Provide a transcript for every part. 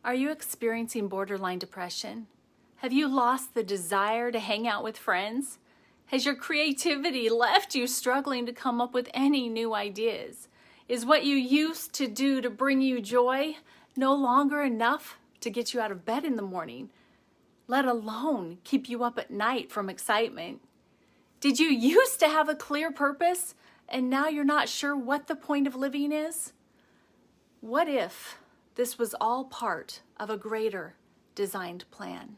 Are you experiencing borderline depression? Have you lost the desire to hang out with friends? Has your creativity left you struggling to come up with any new ideas? Is what you used to do to bring you joy no longer enough to get you out of bed in the morning, let alone keep you up at night from excitement? Did you used to have a clear purpose and now you're not sure what the point of living is? What if this was all part of a greater designed plan?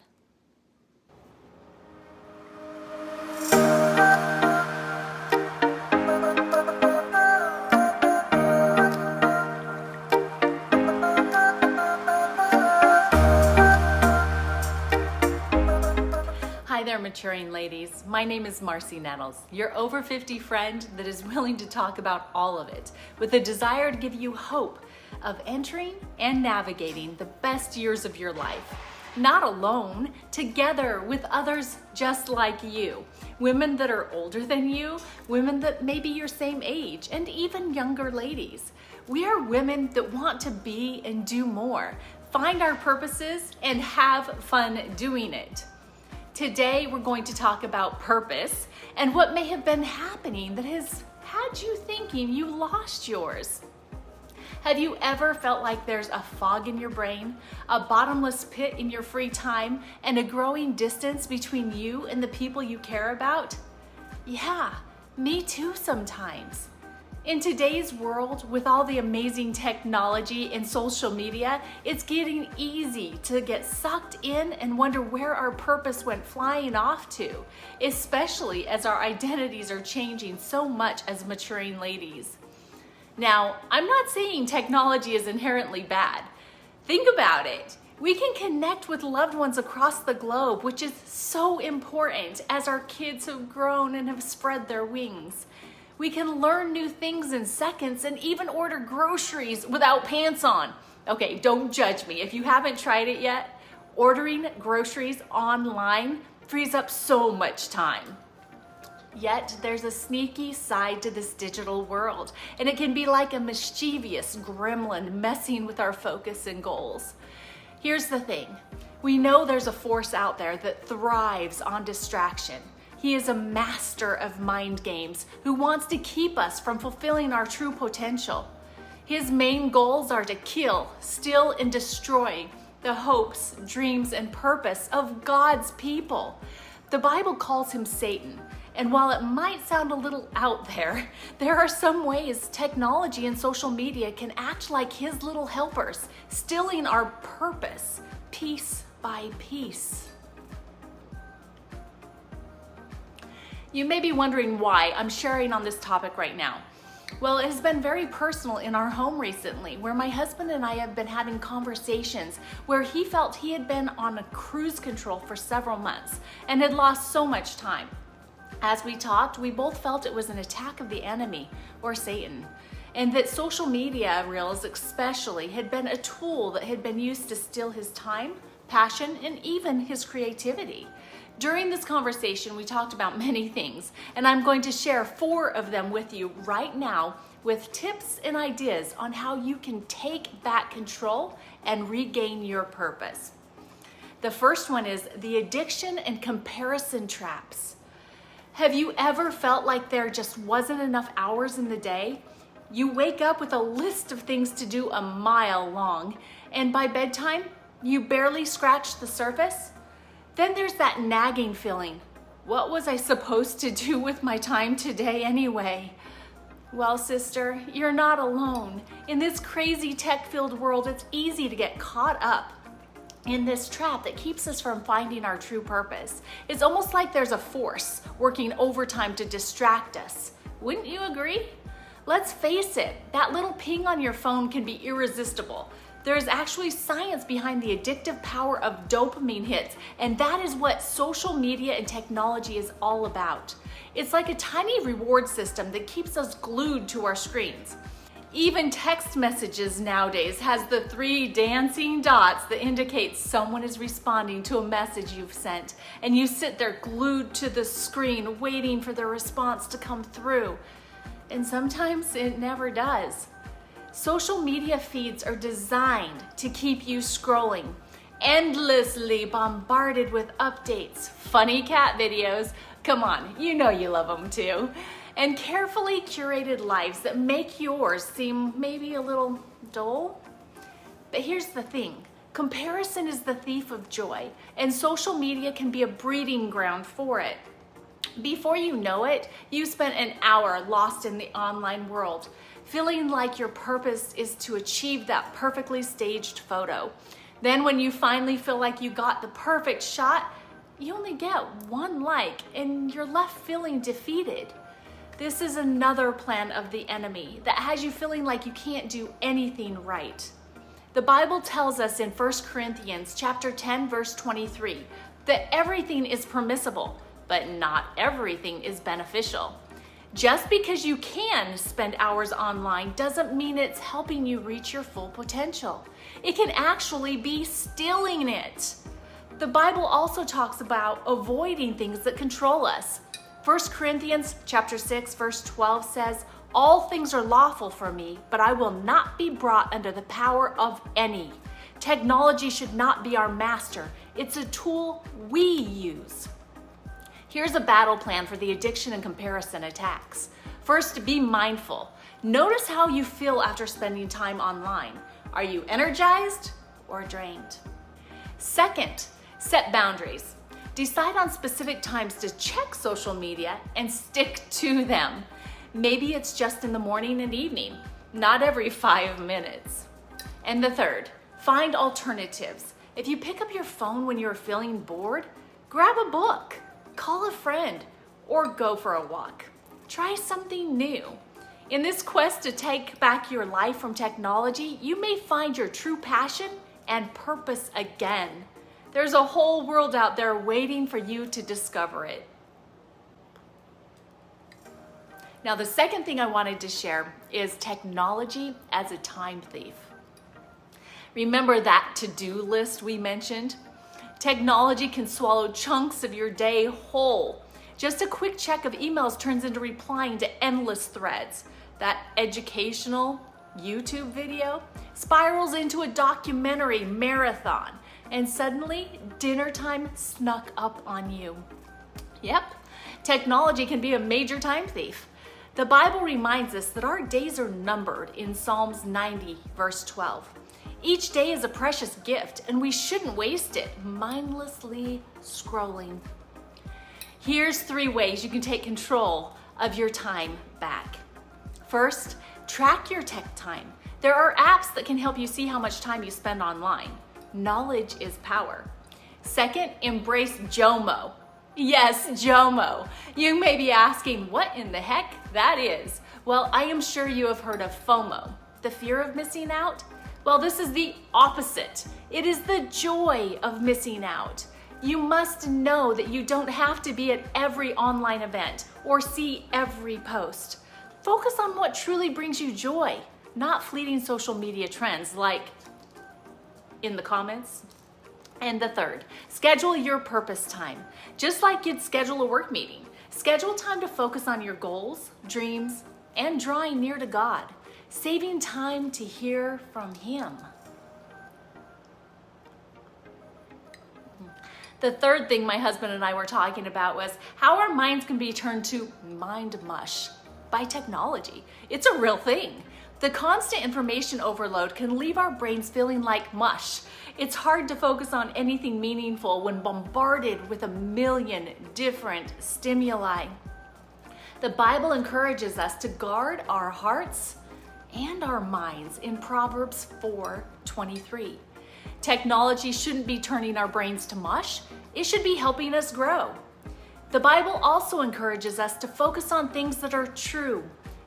Hi there, maturing ladies. My name is Marci Nettles, your over 50 friend that is willing to talk about all of it with a desire to give you hope of entering and navigating the best years of your life. Not alone, together with others just like you. Women that are older than you, women that may be your same age, and even younger ladies. We are women that want to be and do more, find our purposes, and have fun doing it. Today, we're going to talk about purpose and what may have been happening that has had you thinking you lost yours. Have you ever felt like there's a fog in your brain, a bottomless pit in your free time, and a growing distance between you and the people you care about? Yeah, me too sometimes. In today's world, with all the amazing technology and social media, it's getting easy to get sucked in and wonder where our purpose went flying off to, especially as our identities are changing so much as maturing ladies. Now, I'm not saying technology is inherently bad. Think about it. We can connect with loved ones across the globe, which is so important as our kids have grown and have spread their wings. We can learn new things in seconds and even order groceries without pants on. Okay, don't judge me. If you haven't tried it yet, ordering groceries online frees up so much time. Yet there's a sneaky side to this digital world, and it can be like a mischievous gremlin messing with our focus and goals. Here's the thing. We know there's a force out there that thrives on distraction. He is a master of mind games who wants to keep us from fulfilling our true potential. His main goals are to kill, steal, and destroy the hopes, dreams, and purpose of God's people. The Bible calls him Satan. And while it might sound a little out there, there are some ways technology and social media can act like his little helpers, stealing our purpose piece by piece. You may be wondering why I'm sharing on this topic right now. Well, it has been very personal in our home recently, where my husband and I have been having conversations where he felt he had been on a cruise control for several months and had lost so much time. As we talked, we both felt it was an attack of the enemy, or Satan, and that social media reels especially had been a tool that had been used to steal his time, passion, and even his creativity. During this conversation, we talked about many things, and I'm going to share 4 of them with you right now with tips and ideas on how you can take back control and regain your purpose. The first one is the addiction and comparison traps. Have you ever felt like there just wasn't enough hours in the day? You wake up with a list of things to do a mile long, and by bedtime, you barely scratch the surface? Then there's that nagging feeling. What was I supposed to do with my time today anyway? Well, sister, you're not alone. In this crazy tech-filled world, it's easy to get caught up in this trap that keeps us from finding our true purpose. It's almost like there's a force working overtime to distract us. Wouldn't you agree? Let's face it, that little ping on your phone can be irresistible. There's actually science behind the addictive power of dopamine hits, and that is what social media and technology is all about. It's like a tiny reward system that keeps us glued to our screens. Even text messages nowadays has the 3 dancing dots that indicate someone is responding to a message you've sent, and you sit there glued to the screen waiting for the response to come through. And sometimes it never does. Social media feeds are designed to keep you scrolling, endlessly bombarded with updates, funny cat videos, come on, you know you love them too, and carefully curated lives that make yours seem maybe a little dull. But here's the thing, comparison is the thief of joy, and social media can be a breeding ground for it. Before you know it, you spent an hour lost in the online world, feeling like your purpose is to achieve that perfectly staged photo. Then when you finally feel like you got the perfect shot, you only get one like and you're left feeling defeated. This is another plan of the enemy that has you feeling like you can't do anything right. The Bible tells us in 1 Corinthians chapter 10, verse 23, that everything is permissible, but not everything is beneficial. Just because you can spend hours online doesn't mean it's helping you reach your full potential. It can actually be stealing it. The Bible also talks about avoiding things that control us. 1 Corinthians chapter 6, verse 12 says, "All things are lawful for me, but I will not be brought under the power of any." Technology should not be our master. It's a tool we use. Here's a battle plan for the addiction and comparison attacks. First, be mindful. Notice how you feel after spending time online. Are you energized or drained? Second, set boundaries. Decide on specific times to check social media and stick to them. Maybe it's just in the morning and evening, not every 5 minutes. And the third, find alternatives. If you pick up your phone when you're feeling bored, grab a book, call a friend, or go for a walk. Try something new. In this quest to take back your life from technology, you may find your true passion and purpose again. There's a whole world out there waiting for you to discover it. Now, the second thing I wanted to share is technology as a time thief. Remember that to-do list we mentioned? Technology can swallow chunks of your day whole. Just a quick check of emails turns into replying to endless threads. That educational YouTube video spirals into a documentary marathon, and suddenly dinner time snuck up on you. Yep, technology can be a major time thief. The Bible reminds us that our days are numbered in Psalms 90, verse 12. Each day is a precious gift, and we shouldn't waste it mindlessly scrolling. Here's 3 ways you can take control of your time back. First, track your tech time. There are apps that can help you see how much time you spend online. Knowledge is power. Second, embrace JOMO. Yes, JOMO. You may be asking what in the heck that is. Well, I am sure you have heard of FOMO, the fear of missing out. Well, this is the opposite. It is the joy of missing out. You must know that you don't have to be at every online event or see every post. Focus on what truly brings you joy, not fleeting social media trends like in the comments. And the third, schedule your purpose time. Just like you'd schedule a work meeting, schedule time to focus on your goals, dreams, and drawing near to God, saving time to hear from Him. The third thing my husband and I were talking about was how our minds can be turned to mind mush by technology. It's a real thing. The constant information overload can leave our brains feeling like mush. It's hard to focus on anything meaningful when bombarded with a million different stimuli. The Bible encourages us to guard our hearts and our minds in Proverbs 4:23. Technology shouldn't be turning our brains to mush. It should be helping us grow. The Bible also encourages us to focus on things that are true,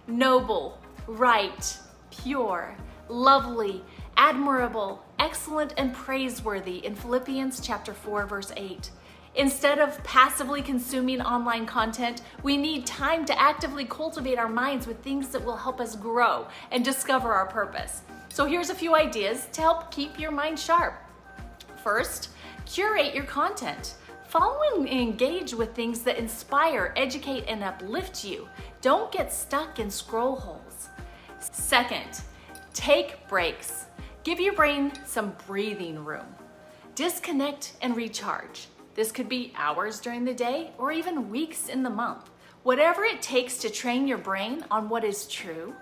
noble, right, pure, lovely, admirable, excellent, and praiseworthy in Philippians chapter 4, verse 8. Instead of passively consuming online content, we need time to actively cultivate our minds with things that will help us grow and discover our purpose. So here's a few ideas to help keep your mind sharp. First, curate your content. Follow and engage with things that inspire, educate, and uplift you. Don't get stuck in scroll holes. Second, Take breaks. Give your brain some breathing room. Disconnect and recharge. This could be hours during the day or even weeks in the month. Whatever it takes to train your brain on what is true,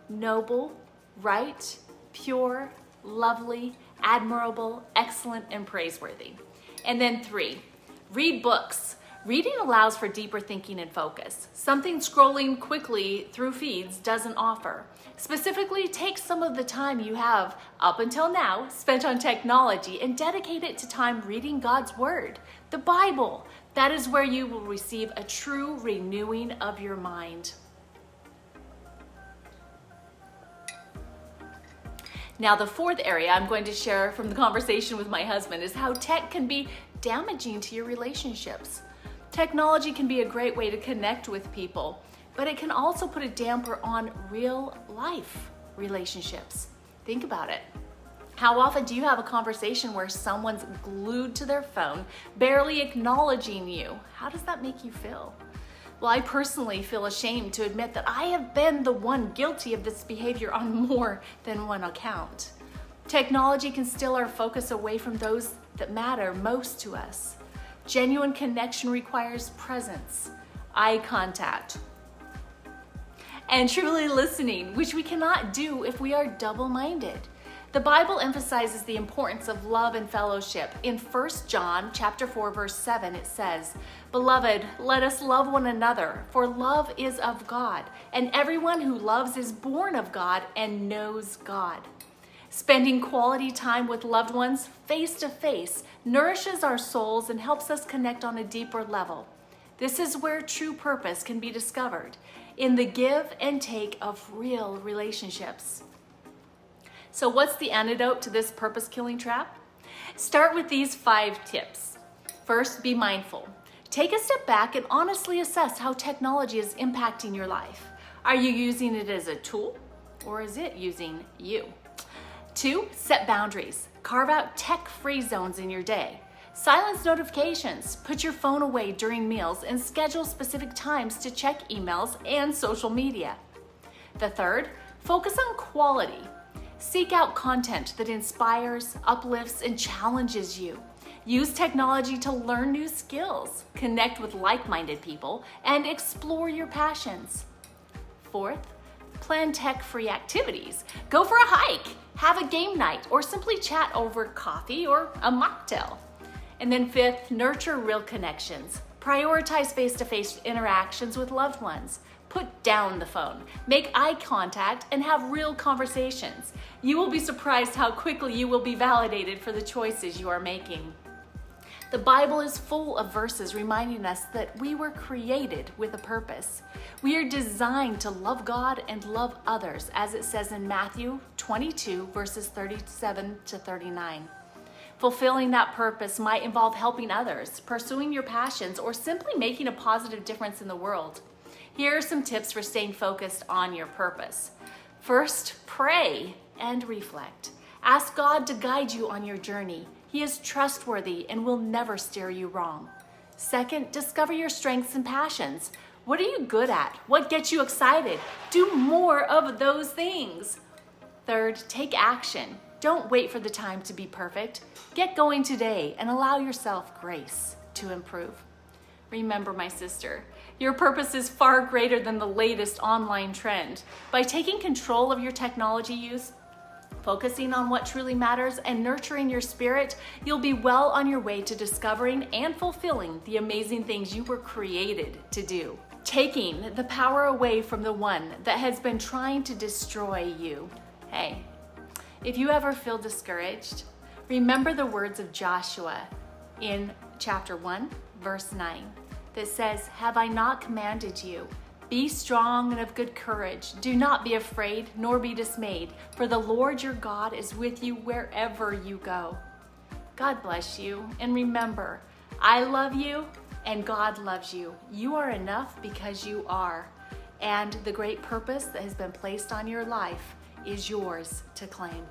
noble, right, pure, lovely, admirable, excellent, and praiseworthy. And then 3, read books. Reading allows for deeper thinking and focus, something scrolling quickly through feeds doesn't offer. Specifically, take some of the time you have, up until now, spent on technology and dedicate it to time reading God's Word, the Bible. That is where you will receive a true renewing of your mind. Now, the 4th area I'm going to share from the conversation with my husband is how tech can be damaging to your relationships. Technology can be a great way to connect with people, but it can also put a damper on real life relationships. Think about it. How often do you have a conversation where someone's glued to their phone, barely acknowledging you? How does that make you feel? Well, I personally feel ashamed to admit that I have been the one guilty of this behavior on more than one account. Technology can steal our focus away from those that matter most to us. Genuine connection requires presence, eye contact, and truly listening, which we cannot do if we are double-minded. The Bible emphasizes the importance of love and fellowship. In 1 John chapter 4, verse 7, it says, "Beloved, let us love one another, for love is of God, and everyone who loves is born of God and knows God." Spending quality time with loved ones face to face nourishes our souls and helps us connect on a deeper level. This is where true purpose can be discovered, in the give and take of real relationships. So what's the antidote to this purpose-killing trap? Start with these 5 tips. First, be mindful. Take a step back and honestly assess how technology is impacting your life. Are you using it as a tool, or is it using you? 2, set boundaries. Carve out tech-free zones in your day. Silence notifications. Put your phone away during meals and schedule specific times to check emails and social media. The 3rd, focus on quality. Seek out content that inspires, uplifts, and challenges you. Use technology to learn new skills, connect with like-minded people, and explore your passions. 4th, plan tech-free activities. Go for a hike, have a game night, or simply chat over coffee or a mocktail. And then 5th, nurture real connections. Prioritize face-to-face interactions with loved ones. Put down the phone, make eye contact, and have real conversations. You will be surprised how quickly you will be validated for the choices you are making. The Bible is full of verses reminding us that we were created with a purpose. We are designed to love God and love others, as it says in Matthew 22, verses 37 to 39. Fulfilling that purpose might involve helping others, pursuing your passions, or simply making a positive difference in the world. Here are some tips for staying focused on your purpose. First, pray and reflect. Ask God to guide you on your journey. He is trustworthy and will never steer you wrong. Second, discover your strengths and passions. What are you good at? What gets you excited? Do more of those things. Third, take action. Don't wait for the time to be perfect. Get going today and allow yourself grace to improve. Remember, my sister, your purpose is far greater than the latest online trend. By taking control of your technology use, focusing on what truly matters, and nurturing your spirit, you'll be well on your way to discovering and fulfilling the amazing things you were created to do. Taking the power away from the one that has been trying to destroy you. Hey, if you ever feel discouraged, remember the words of Joshua in chapter 1, verse 9, that says, "Have I not commanded you? Be strong and of good courage. Do not be afraid, nor be dismayed, for the Lord your God is with you wherever you go." God bless you, and remember, I love you and God loves you. You are enough because you are, and the great purpose that has been placed on your life is yours to claim.